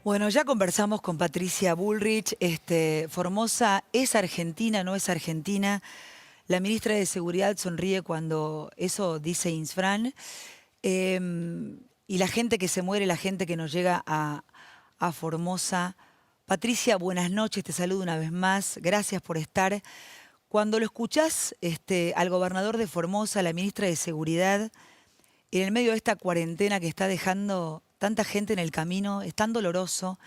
Bueno, ya conversamos con Patricia Bullrich. Formosa es argentina, no es argentina. La ministra de Seguridad sonríe cuando eso dice Insfran. Y la gente que se muere, la gente que nos llega a Formosa. Patricia, buenas noches, te saludo una vez más. Gracias por estar. Cuando lo escuchás al gobernador de Formosa, a la ministra de Seguridad, en el medio de esta cuarentena que está dejando tanta gente en el camino, es tan doloroso,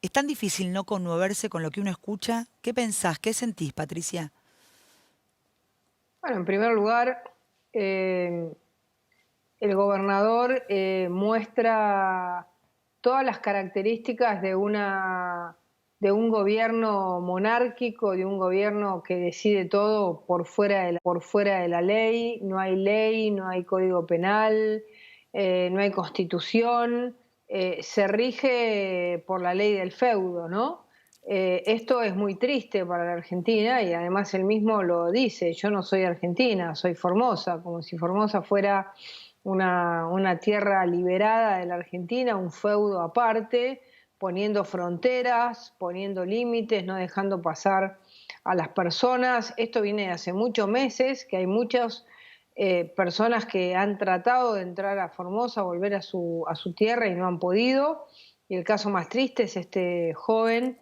es tan difícil no conmoverse con lo que uno escucha. ¿Qué pensás? ¿Qué sentís, Patricia? Bueno, en primer lugar, eh, el gobernador muestra todas las características de un gobierno monárquico, de un gobierno que decide todo por fuera de la ley, no hay código penal, no hay constitución, se rige por la ley del feudo, ¿no? Esto es muy triste para la Argentina y además él mismo lo dice: yo no soy Argentina, soy Formosa, como si Formosa fuera una tierra liberada de la Argentina, un feudo aparte, poniendo fronteras, poniendo límites, no dejando pasar a las personas. Esto viene de hace muchos meses, que hay muchas personas que han tratado de entrar a Formosa, volver a su tierra y no han podido. Y el caso más triste es este joven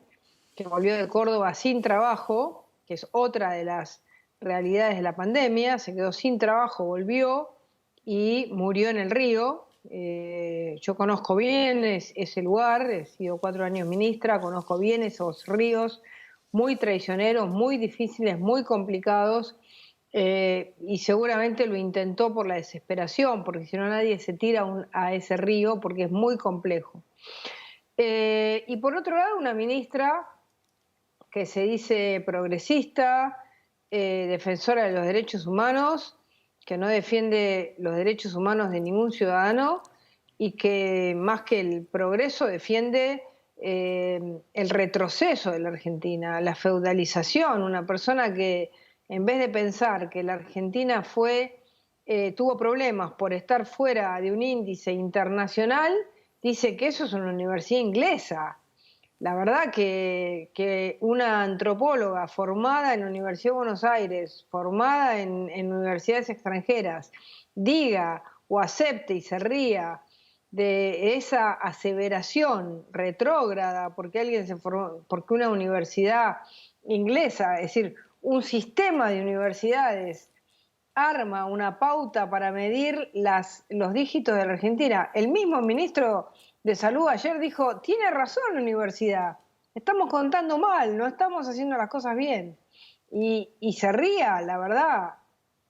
que volvió de Córdoba sin trabajo, que es otra de las realidades de la pandemia. Se quedó sin trabajo, volvió y murió en el río. Yo conozco bien ese lugar, he sido 4 años ministra, conozco bien esos ríos muy traicioneros, muy difíciles, muy complicados, y seguramente lo intentó por la desesperación, porque si no nadie se tira a ese río porque es muy complejo. Y por otro lado, una ministra que se dice progresista, defensora de los derechos humanos, que no defiende los derechos humanos de ningún ciudadano y que más que el progreso defiende el retroceso de la Argentina, la feudalización. Una persona que en vez de pensar que la Argentina tuvo problemas por estar fuera de un índice internacional, dice que eso es una universidad inglesa. La verdad que una antropóloga formada en la Universidad de Buenos Aires, formada en universidades extranjeras, diga o acepte y se ría de esa aseveración retrógrada porque una universidad inglesa, es decir, un sistema de universidades arma una pauta para medir los dígitos de la Argentina. El mismo ministro de Salud ayer dijo: tiene razón la universidad, estamos contando mal, no estamos haciendo las cosas bien. Y se ría, la verdad.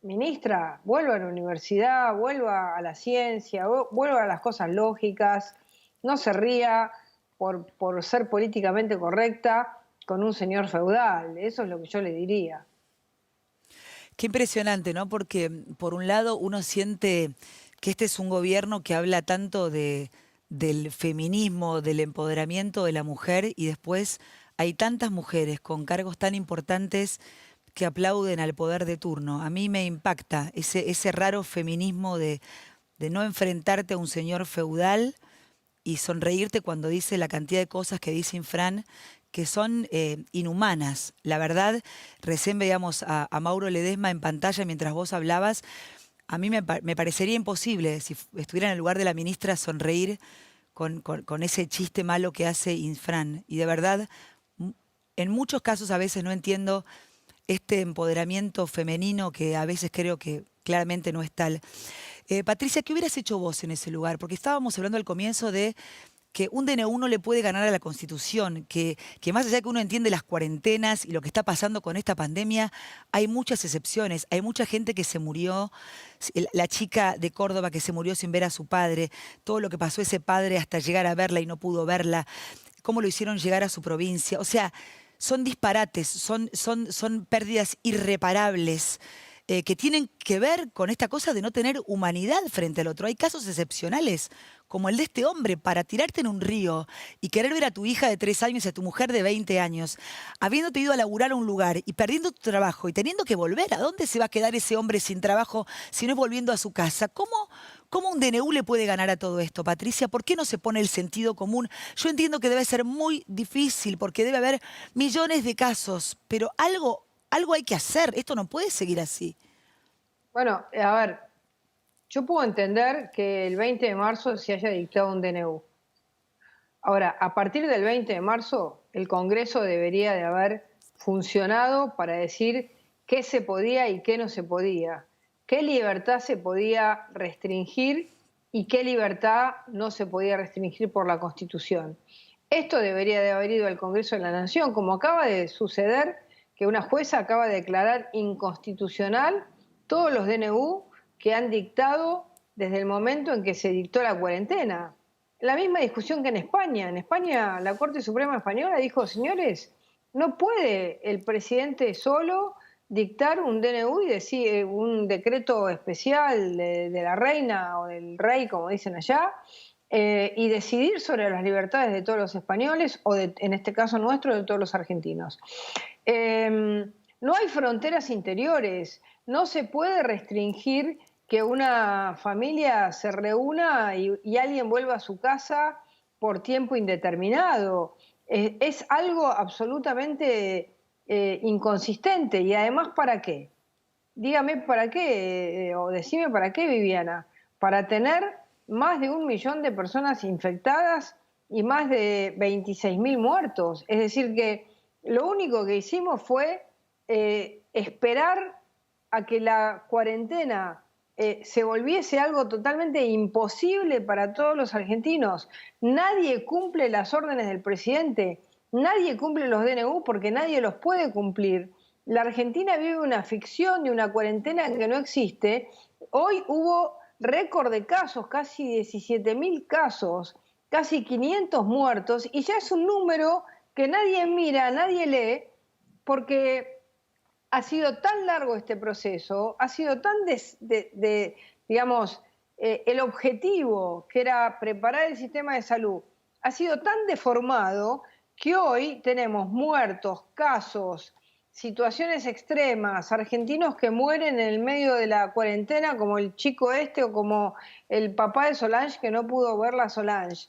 Ministra, vuelva a la universidad, vuelva a la ciencia, vuelva a las cosas lógicas, no se ría por ser políticamente correcta con un señor feudal. Eso es lo que yo le diría. Qué impresionante, ¿no? Porque por un lado uno siente que este es un gobierno que habla tanto del feminismo, del empoderamiento de la mujer, y después hay tantas mujeres con cargos tan importantes que aplauden al poder de turno. A mí me impacta ese raro feminismo de no enfrentarte a un señor feudal y sonreírte cuando dice la cantidad de cosas que dice Infran que son inhumanas. La verdad, recién veíamos a Mauro Ledesma en pantalla mientras vos hablabas. A mí me parecería imposible, si estuviera en el lugar de la ministra, sonreír con ese chiste malo que hace Infran. Y de verdad, en muchos casos a veces no entiendo este empoderamiento femenino que a veces creo que claramente no es tal. Patricia, ¿qué hubieras hecho vos en ese lugar? Porque estábamos hablando al comienzo de que un DNU no le puede ganar a la Constitución, que más allá de que uno entiende las cuarentenas y lo que está pasando con esta pandemia, hay muchas excepciones, hay mucha gente que se murió, la chica de Córdoba que se murió sin ver a su padre, todo lo que pasó ese padre hasta llegar a verla y no pudo verla, cómo lo hicieron llegar a su provincia. O sea, son disparates, son pérdidas irreparables que tienen que ver con esta cosa de no tener humanidad frente al otro. Hay casos excepcionales, como el de este hombre, para tirarte en un río y querer ver a tu hija de 3 años y a tu mujer de 20 años, habiéndote ido a laburar a un lugar y perdiendo tu trabajo y teniendo que volver. ¿A dónde se va a quedar ese hombre sin trabajo si no es volviendo a su casa? ¿Cómo un DNU le puede ganar a todo esto, Patricia? ¿Por qué no se pone el sentido común? Yo entiendo que debe ser muy difícil porque debe haber millones de casos, pero algo hay que hacer. Esto no puede seguir así. Bueno, a ver, yo puedo entender que el 20 de marzo se haya dictado un DNU. Ahora, a partir del 20 de marzo, el Congreso debería de haber funcionado para decir qué se podía y qué no se podía, qué libertad se podía restringir y qué libertad no se podía restringir por la Constitución. Esto debería de haber ido al Congreso de la Nación, como acaba de suceder que una jueza acaba de declarar inconstitucional todos los DNU que han dictado desde el momento en que se dictó la cuarentena. La misma discusión que en España. En España, la Corte Suprema Española dijo, señores, no puede el presidente solo dictar un DNU y decir un decreto especial de la reina o del rey, como dicen allá, y decidir sobre las libertades de todos los españoles o, en este caso nuestro, de todos los argentinos. No hay fronteras interiores, no se puede restringir que una familia se reúna y alguien vuelva a su casa por tiempo indeterminado. Es algo absolutamente inconsistente. Y además, ¿para qué? Dígame para qué, o decime para qué, Viviana. Para tener más de 1 millón de personas infectadas y más de 26.000 muertos. Es decir, que lo único que hicimos fue esperar a que la cuarentena se volviese algo totalmente imposible para todos los argentinos. Nadie cumple las órdenes del presidente, nadie cumple los DNU porque nadie los puede cumplir. La Argentina vive una ficción de una cuarentena que no existe. Hoy hubo récord de casos, casi 17.000 casos, casi 500 muertos, y ya es un número que nadie mira, nadie lee, porque ha sido tan largo este proceso, ha sido tan, digamos, el objetivo que era preparar el sistema de salud, ha sido tan deformado que hoy tenemos muertos, casos, situaciones extremas, argentinos que mueren en el medio de la cuarentena, como el chico este o como el papá de Solange que no pudo ver la Solange.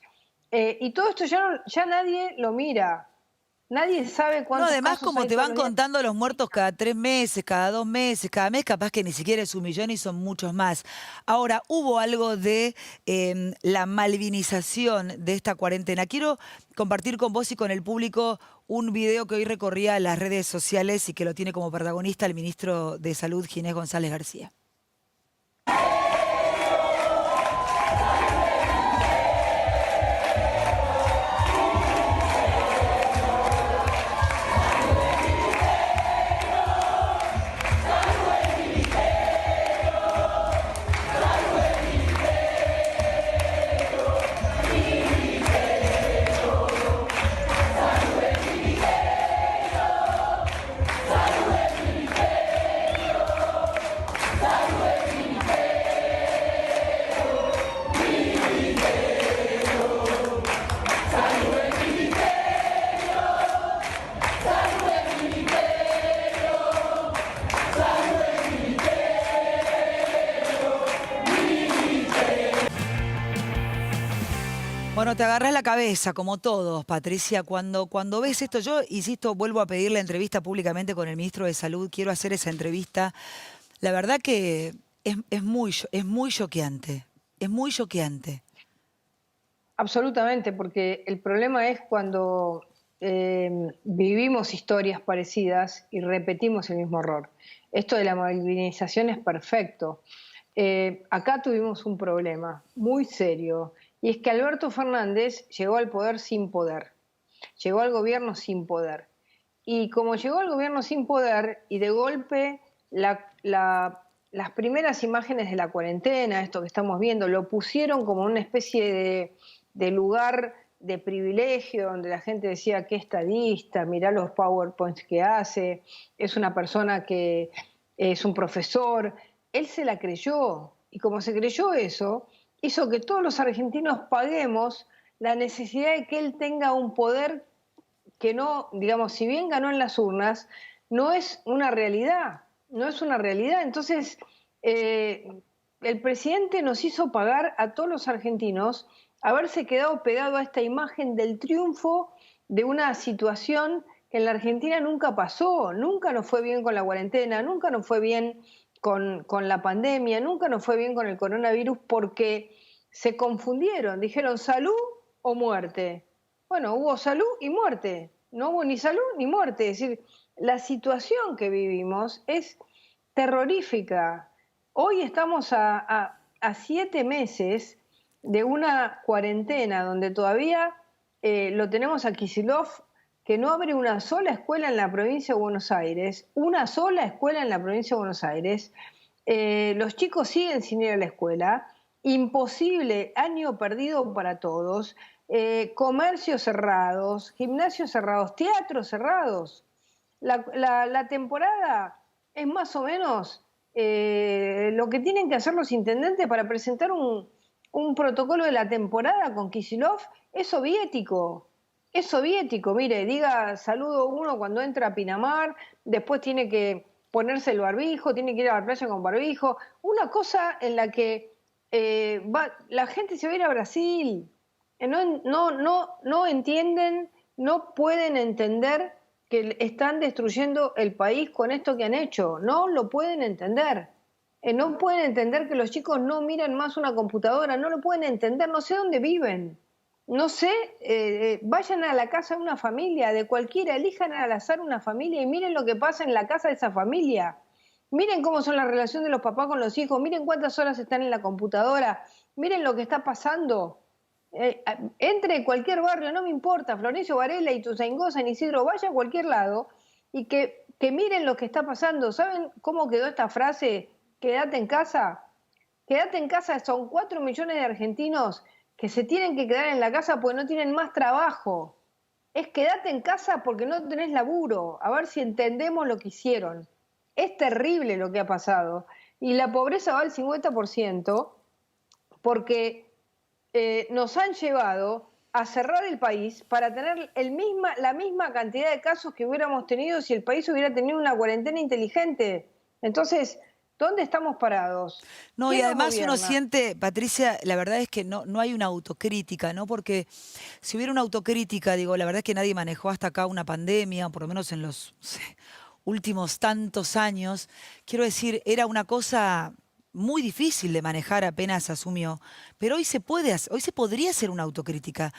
Y todo esto ya nadie lo mira. Nadie sabe No, cuántos además, casos como hay te todos van los días. contando los muertos cada 3 meses, cada 2 meses, cada mes, capaz que ni siquiera es 1 millón y son muchos más. Ahora, hubo algo de la malvinización de esta cuarentena. Quiero compartir con vos y con el público un video que hoy recorría las redes sociales y que lo tiene como protagonista el ministro de Salud, Ginés González García. Bueno, te agarrás la cabeza, como todos, Patricia, cuando ves esto. Yo, insisto, vuelvo a pedir la entrevista públicamente con el ministro de Salud. Quiero hacer esa entrevista. La verdad que es muy choqueante. Es muy choqueante. Absolutamente, porque el problema es cuando vivimos historias parecidas y repetimos el mismo error. Esto de la malvinización es perfecto. Acá tuvimos un problema muy serio, y es que Alberto Fernández llegó al poder sin poder, llegó al gobierno sin poder. Y como llegó al gobierno sin poder y de golpe las primeras imágenes de la cuarentena, esto que estamos viendo, lo pusieron como una especie de lugar de privilegio, donde la gente decía qué estadista, mirá los PowerPoints que hace, es una persona que es un profesor. Él se la creyó, y como se creyó eso, hizo que todos los argentinos paguemos la necesidad de que él tenga un poder que no, digamos, si bien ganó en las urnas, no es una realidad, no es una realidad. Entonces, el presidente nos hizo pagar a todos los argentinos haberse quedado pegado a esta imagen del triunfo de una situación que en la Argentina nunca pasó, nunca nos fue bien con la cuarentena, nunca nos fue bien con la pandemia, nunca nos fue bien con el coronavirus porque se confundieron, dijeron salud o muerte. Bueno, hubo salud y muerte, no hubo ni salud ni muerte, es decir, la situación que vivimos es terrorífica. Hoy estamos a 7 meses de una cuarentena donde todavía lo tenemos a Kicillof, que no abre una sola escuela en la provincia de Buenos Aires, una sola escuela en la provincia de Buenos Aires. Los chicos siguen sin ir a la escuela, imposible, año perdido para todos, comercios cerrados, gimnasios cerrados, teatros cerrados. La temporada es más o menos lo que tienen que hacer los intendentes para presentar un protocolo de la temporada con Kicillof es soviético. Es soviético, mire, diga saludo uno cuando entra a Pinamar, después tiene que ponerse el barbijo, tiene que ir a la playa con barbijo. Una cosa en la que la gente se va a ir a Brasil. No entienden, no pueden entender que están destruyendo el país con esto que han hecho. No lo pueden entender. No pueden entender que los chicos no miran más una computadora, no lo pueden entender, no sé dónde viven. No sé, vayan a la casa de una familia, de cualquiera, elijan al azar una familia y miren lo que pasa en la casa de esa familia. Miren cómo son las relaciones de los papás con los hijos, miren cuántas horas están en la computadora, miren lo que está pasando. Entre cualquier barrio, no me importa, Florencio Varela, Ituzaingó, San Isidro, vaya a cualquier lado y que miren lo que está pasando. ¿Saben cómo quedó esta frase? Quédate en casa. Quédate en casa, son 4 millones de argentinos que se tienen que quedar en la casa porque no tienen más trabajo. Es quédate en casa porque no tenés laburo. A ver si entendemos lo que hicieron. Es terrible lo que ha pasado. Y la pobreza va al 50% porque nos han llevado a cerrar el país para tener la misma cantidad de casos que hubiéramos tenido si el país hubiera tenido una cuarentena inteligente. Entonces, ¿dónde estamos parados? No, y ¿Quién nos además uno gobierna? siente, Patricia, la verdad es que no hay una autocrítica, ¿no? Porque si hubiera una autocrítica, digo, la verdad es que nadie manejó hasta acá una pandemia, por lo menos en los últimos tantos años. Quiero decir, era una cosa muy difícil de manejar apenas asumió, pero hoy se puede, hoy se podría hacer una autocrítica.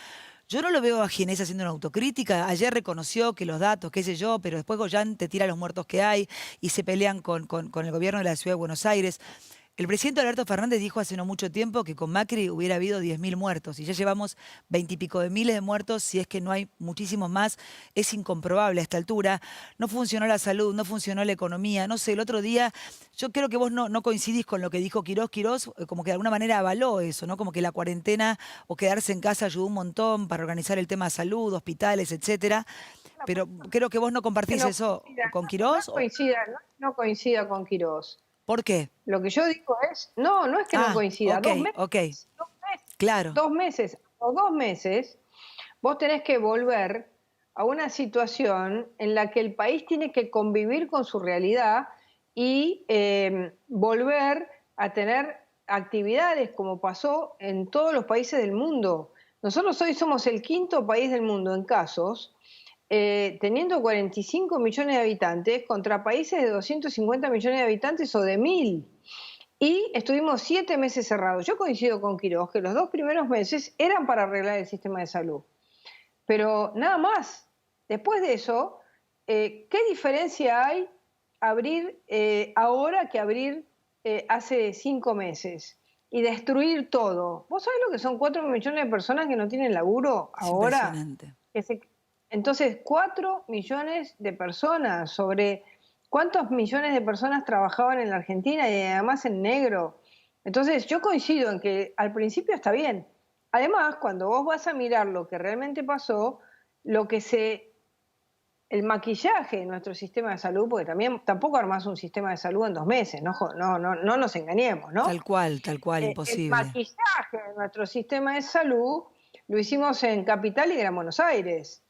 Yo no lo veo a Ginés haciendo una autocrítica. Ayer reconoció que los datos, qué sé yo, pero después Goyán te tira los muertos que hay y se pelean con el gobierno de la Ciudad de Buenos Aires. El presidente Alberto Fernández dijo hace no mucho tiempo que con Macri hubiera habido 10.000 muertos y ya llevamos 20 y pico de miles de muertos, si es que no hay muchísimos más. Es incomprobable a esta altura. No funcionó la salud, no funcionó la economía. No sé, el otro día, yo creo que vos no coincidís con lo que dijo Quirós. Quirós como que de alguna manera avaló eso, ¿no? Como que la cuarentena o quedarse en casa ayudó un montón para organizar el tema de salud, hospitales, etcétera. Pero creo que vos no Que compartís no eso coincida, con no Quirós. es coincida, no coincida con Quirós. ¿Por qué? Lo que yo digo es, no es que no Ah, coincida, ok, 2 meses, ok, 2 meses, claro. 2 meses o 2 meses, vos tenés que volver a una situación en la que el país tiene que convivir con su realidad y volver a tener actividades como pasó en todos los países del mundo. Nosotros hoy somos el 5.º país del mundo en casos, teniendo 45 millones de habitantes contra países de 250 millones de habitantes o de 1.000. Y estuvimos 7 meses cerrados. Yo coincido con Quirós que los 2 primeros meses eran para arreglar el sistema de salud. Pero nada más. Después de eso, ¿qué diferencia hay abrir ahora que abrir hace 5 meses? Y destruir todo. ¿Vos sabés lo que son 4 millones de personas que no tienen laburo Es ahora? impresionante. Entonces, 4 millones de personas sobre cuántos millones de personas trabajaban en la Argentina y además en negro. Entonces, yo coincido en que al principio está bien. Además, cuando vos vas a mirar lo que realmente pasó, el maquillaje de nuestro sistema de salud, porque tampoco armás un sistema de salud en 2 meses, no nos engañemos, ¿no? Tal cual, El imposible. maquillaje de nuestro sistema de salud lo hicimos en Capital y Gran Buenos Aires.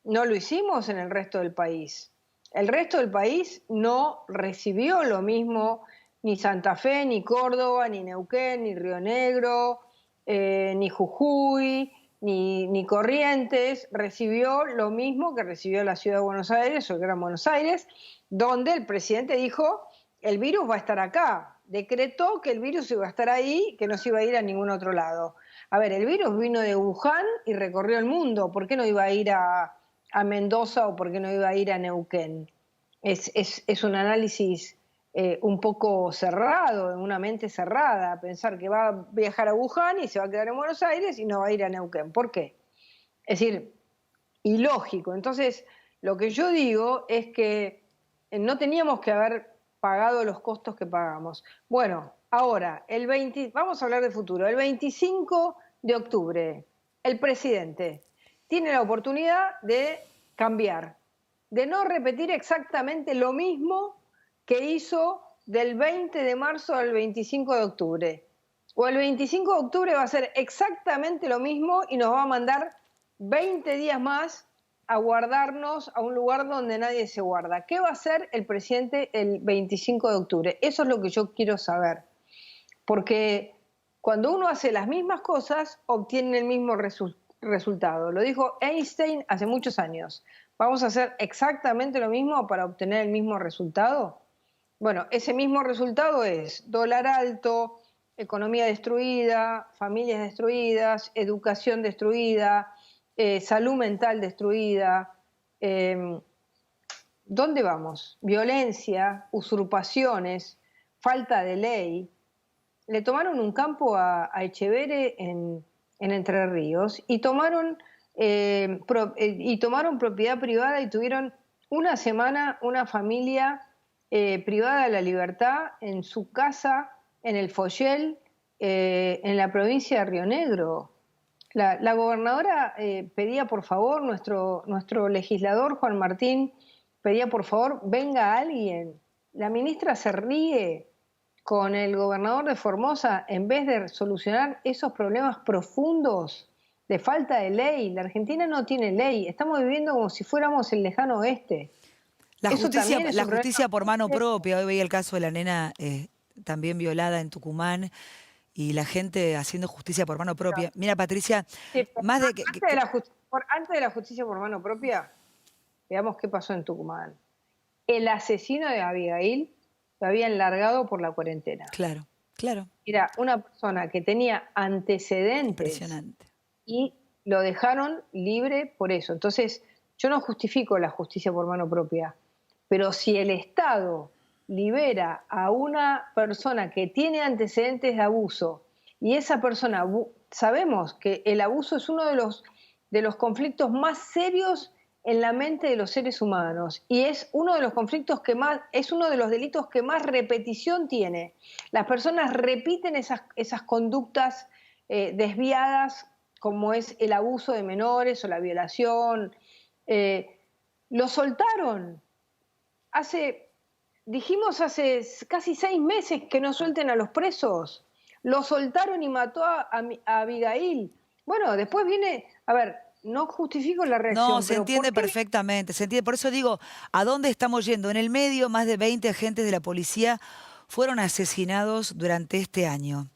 No lo hicimos en el resto del país. El resto del país no recibió lo mismo ni Santa Fe, ni Córdoba, ni Neuquén, ni Río Negro, ni Jujuy, ni Corrientes recibió lo mismo que recibió la ciudad de Buenos Aires o el Gran Buenos Aires, donde el presidente dijo, el virus va a estar acá. Decretó que el virus iba a estar ahí, que no se iba a ir a ningún otro lado. A ver, el virus vino de Wuhan y recorrió el mundo. ¿Por qué no iba a ir a Mendoza o por qué no iba a ir a Neuquén? Es un análisis un poco cerrado, en una mente cerrada, pensar que va a viajar a Wuhan y se va a quedar en Buenos Aires y no va a ir a Neuquén. ¿Por qué? Es decir, ilógico. Entonces, lo que yo digo es que no teníamos que haber pagado los costos que pagamos. Bueno, ahora, vamos a hablar de futuro. El 25 de octubre, el presidente tiene la oportunidad de cambiar, de no repetir exactamente lo mismo que hizo del 20 de marzo al 25 de octubre. O el 25 de octubre va a ser exactamente lo mismo y nos va a mandar 20 días más a guardarnos a un lugar donde nadie se guarda. ¿Qué va a hacer el presidente el 25 de octubre? Eso es lo que yo quiero saber. Porque cuando uno hace las mismas cosas, obtiene el mismo resultado. Lo dijo Einstein hace muchos años. ¿Vamos a hacer exactamente lo mismo para obtener el mismo resultado? Bueno, ese mismo resultado es dólar alto, economía destruida, familias destruidas, educación destruida, salud mental destruida. ¿Dónde vamos? Violencia, usurpaciones, falta de ley. Le tomaron un campo a Echeverre en Entre Ríos y tomaron propiedad privada y tuvieron una semana una familia privada de la libertad en su casa, en el Follel, en la provincia de Río Negro. La gobernadora pedía por favor, nuestro legislador Juan Martín pedía por favor, venga alguien. La ministra se ríe con el gobernador de Formosa en vez de solucionar esos problemas profundos de falta de ley. La Argentina no tiene ley, estamos viviendo como si fuéramos el lejano oeste. La Eso justicia, también es la un justicia problema por muy mano serio. propia. Hoy veía el caso de la nena también violada en Tucumán y la gente haciendo justicia por mano propia. Mira, Patricia, Sí, pero más de antes de la justicia por mano propia, veamos qué pasó en Tucumán. El asesino de Abigail lo habían largado por la cuarentena. claro, claro, Era una persona que tenía antecedentes impresionante. y lo dejaron libre por eso. Entonces, yo no justifico la justicia por mano propia, pero si el Estado libera a una persona que tiene antecedentes de abuso y esa persona, sabemos que el abuso es uno de los conflictos más serios en la mente de los seres humanos y es uno de los conflictos que más, es uno de los delitos que más repetición tiene. Las personas repiten esas conductas desviadas como es el abuso de menores o la violación. Lo soltaron. Dijimos hace casi 6 meses que no suelten a los presos. Lo soltaron y mató a Abigail. Bueno, después viene, a ver, no justifico la No, reacción, se pero ¿por entiende qué? perfectamente, se entiende. Por eso digo, ¿a dónde estamos yendo? En el medio, más de 20 agentes de la policía fueron asesinados durante este año.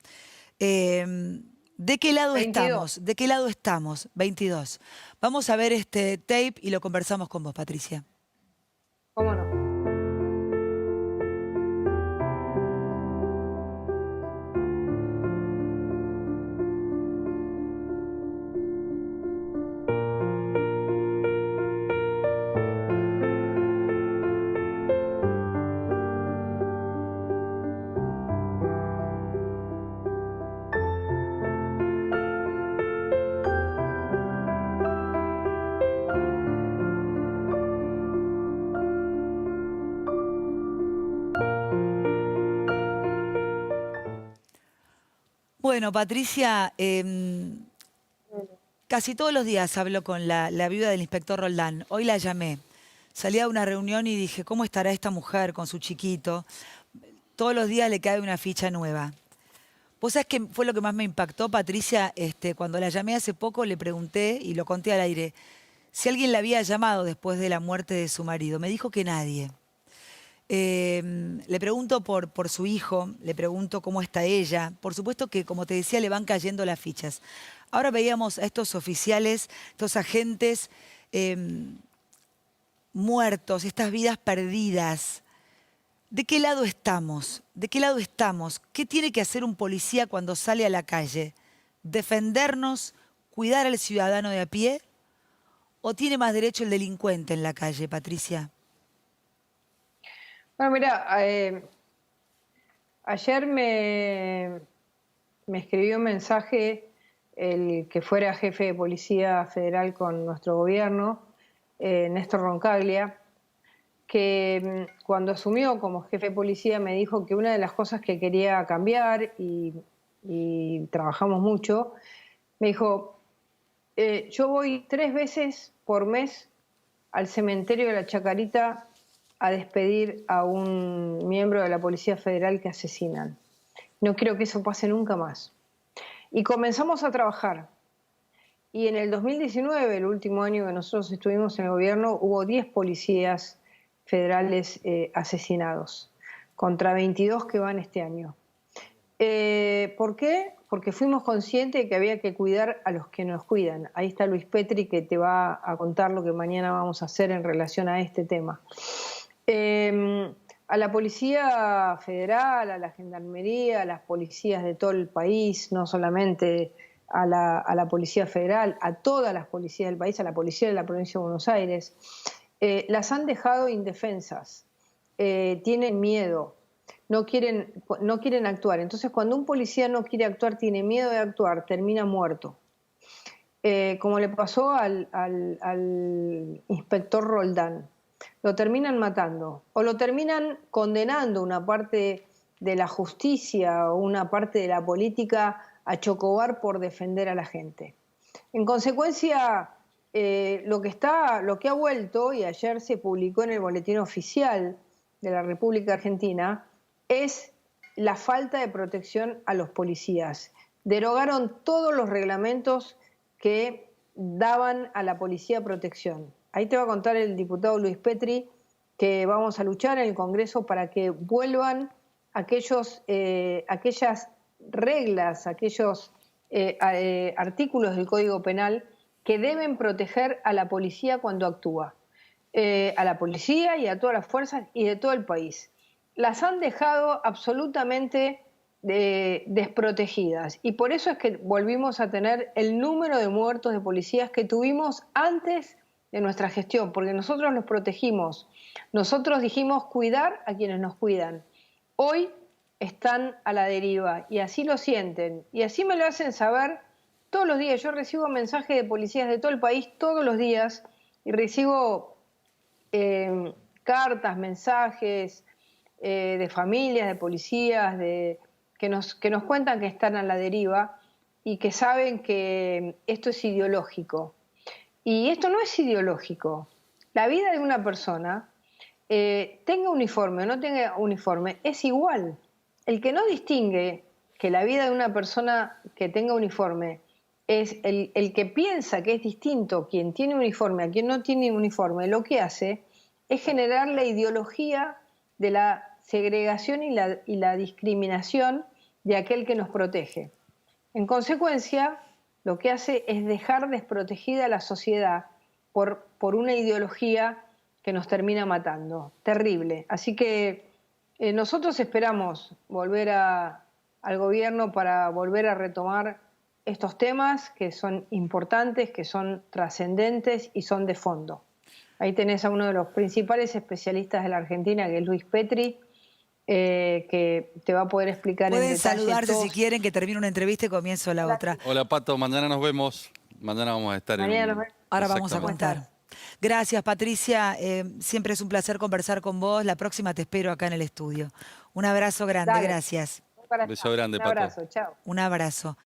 ¿De qué lado 22. estamos? ¿De qué lado estamos? 22. Vamos a ver este tape y lo conversamos con vos, Patricia. ¿Cómo no? Bueno, Patricia, casi todos los días hablo con la viuda del inspector Roldán. Hoy la llamé. Salí a una reunión y dije, ¿cómo estará esta mujer con su chiquito? Todos los días le cae una ficha nueva. ¿Vos sabés qué fue lo que más me impactó, Patricia? Cuando la llamé hace poco le pregunté, y lo conté al aire, si alguien la había llamado después de la muerte de su marido. Me dijo que nadie. Le pregunto por su hijo, le pregunto cómo está ella. Por supuesto que, como te decía, le van cayendo las fichas. Ahora veíamos a estos oficiales, estos agentes muertos, estas vidas perdidas. ¿De qué lado estamos? ¿De qué lado estamos? ¿Qué tiene que hacer un policía cuando sale a la calle? ¿Defendernos, cuidar al ciudadano de a pie? ¿O tiene más derecho el delincuente en la calle, Patricia? Bueno, mira, ayer me escribió un mensaje el que fuera jefe de Policía Federal con nuestro gobierno, Néstor Roncaglia, que cuando asumió como jefe de policía me dijo que una de las cosas que quería cambiar, y trabajamos mucho, me dijo, yo voy 3 veces por mes al cementerio de la Chacarita a despedir a un miembro de la Policía Federal que asesinan. No quiero que eso pase nunca más. Y comenzamos a trabajar. Y en el 2019, el último año que nosotros estuvimos en el gobierno, hubo 10 policías federales asesinados, contra 22 que van este año. ¿Por qué? Porque fuimos conscientes de que había que cuidar a los que nos cuidan. Ahí está Luis Petri, que te va a contar lo que mañana vamos a hacer en relación a este tema. A la Policía Federal, a la Gendarmería, a las policías de todo el país, no solamente a la Policía Federal, a todas las policías del país, a la Policía de la Provincia de Buenos Aires, las han dejado indefensas, tienen miedo, no quieren actuar. Entonces, cuando un policía no quiere actuar, tiene miedo de actuar, termina muerto. Como le pasó al inspector Roldán. Lo terminan matando o lo terminan condenando una parte de la justicia o una parte de la política a chocobar por defender a la gente. En consecuencia, lo que ha vuelto, y ayer se publicó en el Boletín Oficial de la República Argentina, es la falta de protección a los policías. Derogaron todos los reglamentos que daban a la policía protección. Ahí te va a contar el diputado Luis Petri que vamos a luchar en el Congreso para que vuelvan aquellas reglas, aquellos artículos del Código Penal que deben proteger a la policía cuando actúa. A la policía y a todas las fuerzas y de todo el país. Las han dejado absolutamente desprotegidas, y por eso es que volvimos a tener el número de muertos de policías que tuvimos antes de nuestra gestión, porque nosotros los protegimos, nosotros dijimos cuidar a quienes nos cuidan. Hoy están a la deriva y así lo sienten, y así me lo hacen saber todos los días. Yo recibo mensajes de policías de todo el país todos los días, y recibo cartas, mensajes de familias, de policías, que nos cuentan que están a la deriva y que saben que esto es ideológico. Y esto no es ideológico. La vida de una persona, tenga uniforme o no tenga uniforme, es igual. El que no distingue que la vida de una persona que tenga uniforme es el que piensa que es distinto quien tiene uniforme a quien no tiene uniforme, lo que hace es generar la ideología de la segregación y la discriminación de aquel que nos protege. En consecuencia, lo que hace es dejar desprotegida a la sociedad por una ideología que nos termina matando. Terrible. Así que nosotros esperamos volver al gobierno para volver a retomar estos temas que son importantes, que son trascendentes y son de fondo. Ahí tenés a uno de los principales especialistas de la Argentina, que es Luis Petri, que te va a poder explicar en Pueden detalle saludarse si quieren, que termine una entrevista y comienzo la otra. Hola Pato, mañana nos vemos. Mañana vamos a estar Ahora vamos a Exactamente. contar. Gracias, Patricia. Siempre es un placer conversar con vos. La próxima te espero acá en el estudio. Un abrazo grande, Dale. gracias. Para Beso allá. grande, Un Pato. abrazo, chao. Un abrazo.